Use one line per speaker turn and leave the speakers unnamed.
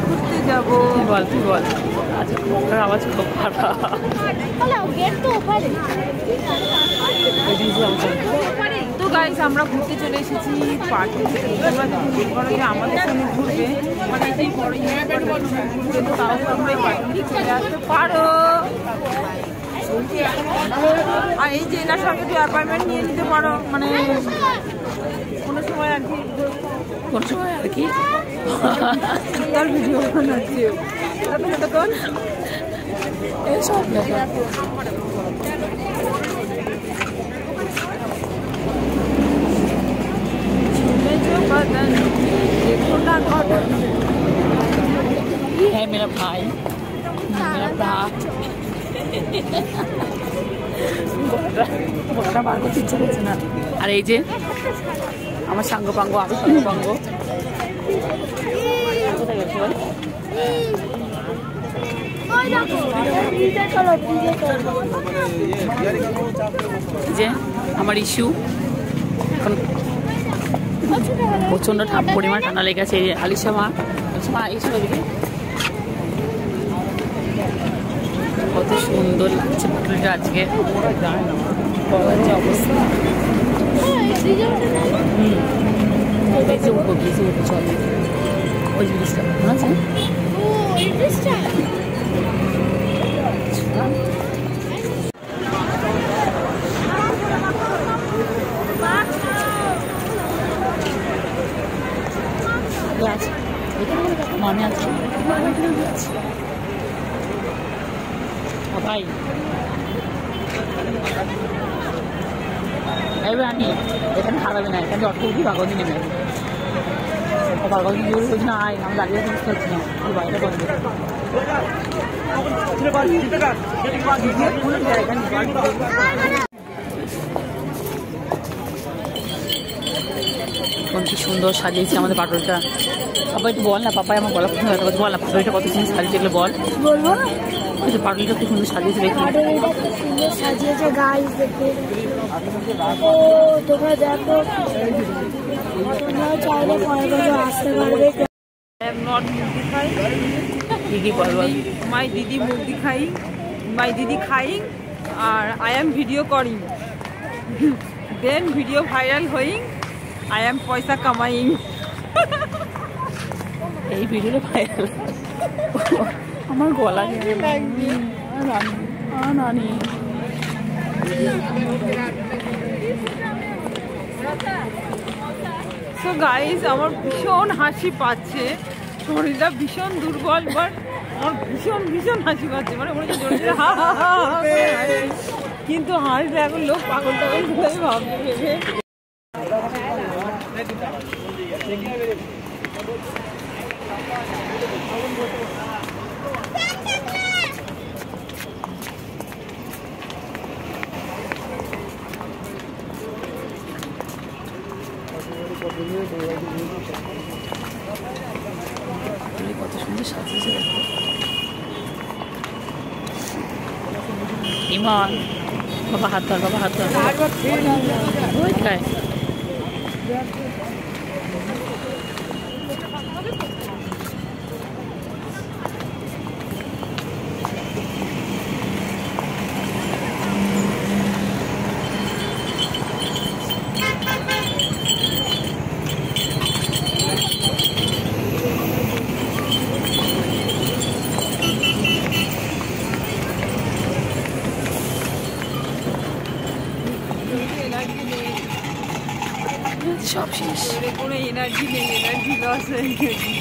ঘুরতে যাবো।
বল তুই বল। আচ্ছা আওয়াজ খুব খারাপ।
তো গাইস আমরা ঘুরতে চলে এসেছি পার্কে। তোমরা যদি মনে করো যে আমাদের সঙ্গে ঘুরবে, মানে এই বড় ঘুরবে, তো তাও তোমরা এই পার্কে চলে আসতে পারো। আর এই যে এনার সঙ্গে একটু অ্যাপয়েন্টমেন্ট নিয়ে নিতে পারো, মানে কোনো সময় আর কি,
কোন সময় আর কি
তার ভিডিও বানাচ্ছে তখন
এইসব है मेरा भाई, मेरा भ्रा। বড়টা বার করতে ইচ্ছে করছে না। আর এই যে আমার সাঙ্গ পাঙ্গ, আমি সাঙ্গ পাঙ্গ। কোথায় গেছে বল? যে আমার ইস্যু এখন প্রচন্ড পরিমাণ ঠান্ডা লেগেছে। আলিশা মা ইস্যু এদিকে কত সুন্দর লাগছে পুকুরটা আজকে, অবস্থা। ব্রিজে উঠবো, ব্রিজে উঠবো, চল। ওই ব্রিজটা মনে আছে? মনে আছে ভাই। এবার আমি এখানে খারাপই না, এখানে অটো উঠি বাগদি নেমে বাগদি জোর হয়েছে না। আয় আমি দাঁড়িয়ে বুঝতে পারছি না, ওই বাড়িটা বন্ধ। কি সুন্দর সাজিয়েছে আমাদের পাটুরিটা। পাপা একটু বল না, পাপাই আমার গলা প্রথমে ব্যথা করছে, বল না পাটুরিটা কত জিনিস সাজিয়েছে এগুলো বল।
বলবো
কিন্তু পাটুরিটা খুব সুন্দর সাজিয়েছে, দেখি
সাজিয়েছে গাইস। দেখে ও তোমরা দেখো, তোমরা চাইলে পরের বছর আসতে পারবে।
নট মুরগি খাই,
কি বল বল।
মাই দিদি মুরগি খাই, মাই দিদি খাইং, আর আই এম ভিডিও করিং, দেন ভিডিও ভাইরাল হইং, আই এম পয়সা কামাইং।
এই ভিডিওটা ভাইরাল আমার গলা নানি।
সো গাইস আমার ভীষণ হাসি পাচ্ছে, শরীরটা ভীষণ দুর্বল, বাট আমার ভীষণ ভীষণ হাসি পাচ্ছে, মানে মনে হচ্ছে জোরে জোরে হা হা হা হা করে হাসি। কিন্তু হাসলে এখন লোক পাগল টাগল কোথায় ভাববে ভেবে।
কত সুন্দর সাজিয়েছে ইমান। বাবা হাত ধর, বাবা হাত ধর। ওই খায় সব শেষ।
কোনো এনার্জি নেই, এনার্জি লস হয়ে গেছে।